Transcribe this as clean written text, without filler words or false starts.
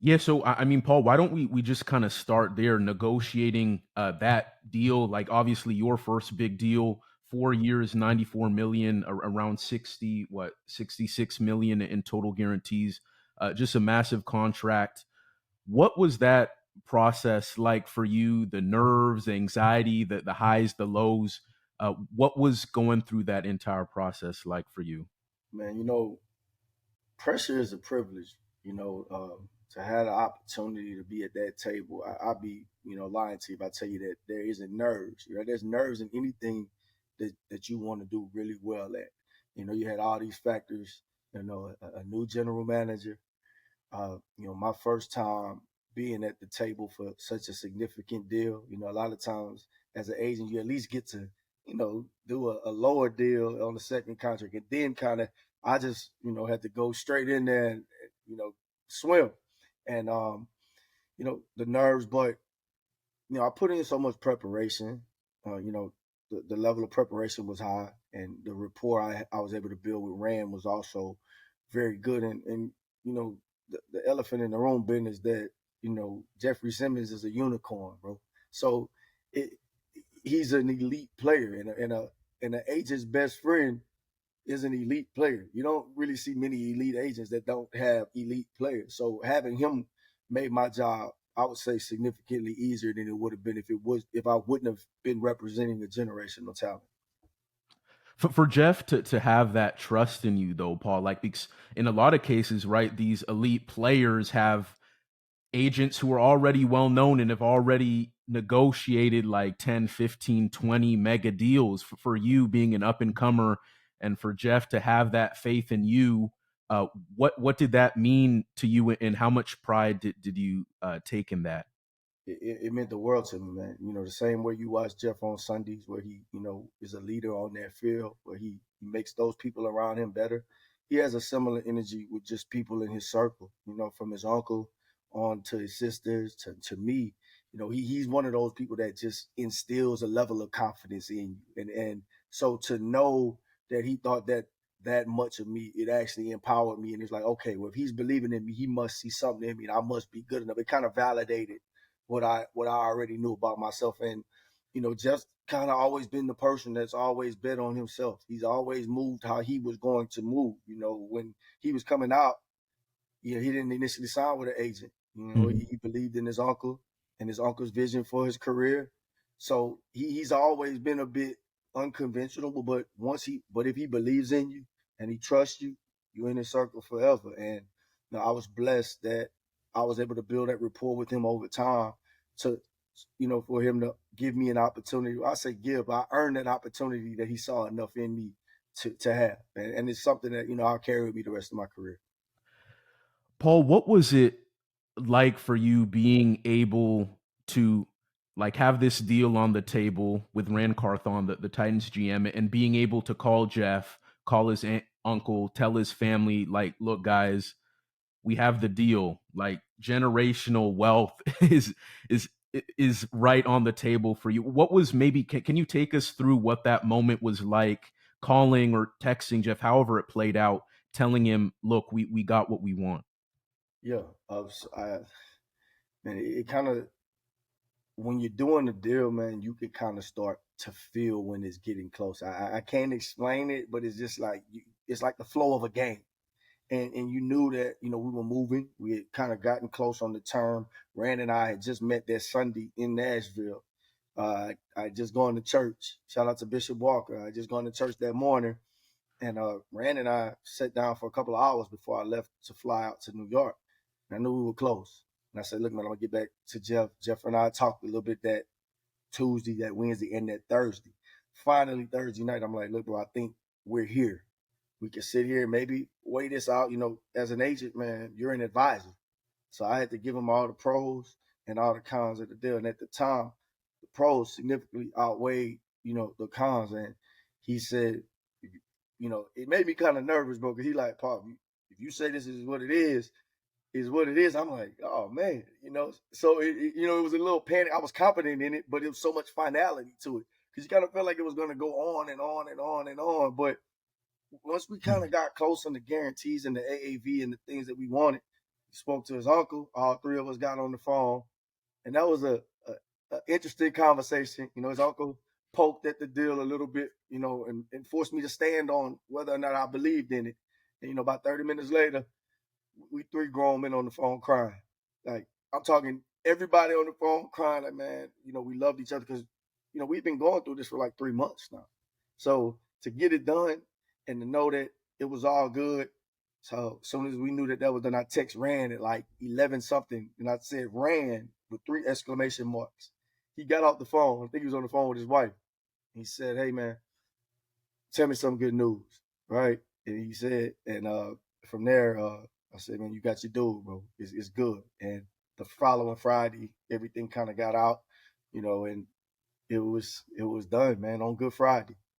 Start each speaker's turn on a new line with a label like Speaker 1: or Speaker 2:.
Speaker 1: Yeah, so I mean, Paul, why don't we just kind of start there, negotiating that deal? Like, obviously, your first big deal, 4 years, 94 million, around 66 million in total guarantees, just a massive contract. What was that process like for you? The nerves, the anxiety, the highs, the lows. What was going through that entire process like for you?
Speaker 2: Man, pressure is a privilege. To have the opportunity to be at that table, I'd be, lying to you if I tell you that there isn't nerves. There's nerves in anything that you want to do really well at. You had all these factors. A new general manager. My first time being at the table for such a significant deal. A lot of times as an agent, you at least get to, do a lower deal on the second contract, and then kind of I just, had to go straight in there and, you know, swim, and the nerves, but I put in so much preparation. The level of preparation was high, and the rapport I was able to build with Rand was also very good. And the elephant in the room business that Jeffery Simmons is a unicorn, bro. So it, he's an elite player, and an agent's best friend is an elite player. You don't really see many elite agents that don't have elite players. So having him made my job, I would say, significantly easier than it would have been if I wouldn't have been representing a generational talent.
Speaker 1: For Jeff to have that trust in you, though, Paul, like, because in a lot of cases, right, these elite players have agents who are already well known and have already negotiated like 10, 15, 20 mega deals. For you being an up and comer, and for Jeff to have that faith in you, what did that mean to you, and how much pride did you take in that?
Speaker 2: It meant the world to me, man. The same way you watch Jeff on Sundays, where he, is a leader on that field, where he makes those people around him better. He has a similar energy with just people in his circle, from his uncle on to his sisters to me. He's one of those people that just instills a level of confidence in you. And so to know that he thought that much of me, it actually empowered me. And it's like, okay, well, if he's believing in me, he must see something in me and I must be good enough. It kind of validated what I already knew about myself. And just kind of always been the person that's always bet on himself. He's always moved how he was going to move. When he was coming out, he didn't initially sign with an agent.
Speaker 1: Mhm.
Speaker 2: He believed in his uncle and his uncle's vision for his career. So he's always been a bit unconventional, but if he believes in you and he trusts you, you're in his circle forever. And I was blessed that I was able to build that rapport with him over time to for him to give me an opportunity. I say give, I earned that opportunity that he saw enough in me to have. And it's something that, I'll carry with me the rest of my career.
Speaker 1: Paul, what was it like for you being able to like have this deal on the table with Rand Carthon, the Titans GM, and being able to call Jeff, call his uncle, tell his family, like, look, guys, we have the deal. Like, generational wealth is is right on the table for you. What was, maybe can you take us through what that moment was like, calling or texting Jeff, however it played out, telling him, look, we got what we want.
Speaker 2: Yeah, man, it kind of, when you're doing the deal, man, you can kind of start to feel when it's getting close. I can't explain it, but it's just like it's like the flow of a game. And you knew that we were moving. We had kind of gotten close on the term. Rand and I had just met that Sunday in Nashville. I just gone to church. Shout out to Bishop Walker. I just gone to church that morning, and Rand and I sat down for a couple of hours before I left to fly out to New York. And I knew we were close. And I said, look, man, I'm gonna get back to Jeff. Jeff and I talked a little bit that Tuesday, that Wednesday, and that Thursday. Finally, Thursday night, I'm like, look, bro, I think we're here. We can sit here and maybe weigh this out. As an agent, man, you're an advisor. So I had to give him all the pros and all the cons of the deal. And at the time, the pros significantly outweighed, the cons. And he said, it made me kind of nervous, bro, because he like, Paul, if you say this is what it is what it is. I'm like, oh man, So it was a little panic. I was confident in it, but it was so much finality to it because you kind of felt like it was going to go on and on and on and on. But once we kind of got close on the guarantees and the AAV and the things that we wanted, He spoke to his uncle. All three of us got on the phone, and that was a interesting conversation. You know, his uncle poked at the deal a little bit, you know, and forced me to stand on whether or not I believed in it. And, you know, about 30 minutes later, we three grown men on the phone crying. Like, I'm talking everybody on the phone crying, like, man, you know, we loved each other because, you know, we've been going through this for like 3 months now. So to get it done and to know that it was all good. So as soon as we knew that was done, I text Rand at like 11 something. And I said Rand with 3 exclamation marks. He got off the phone. I think he was on the phone with his wife. He said, hey, man, tell me some good news, right? And he said, and from there, I said, man, you got your dude, bro. It's good. And the following Friday, everything kind of got out, you know, and it was done, man, on Good Friday.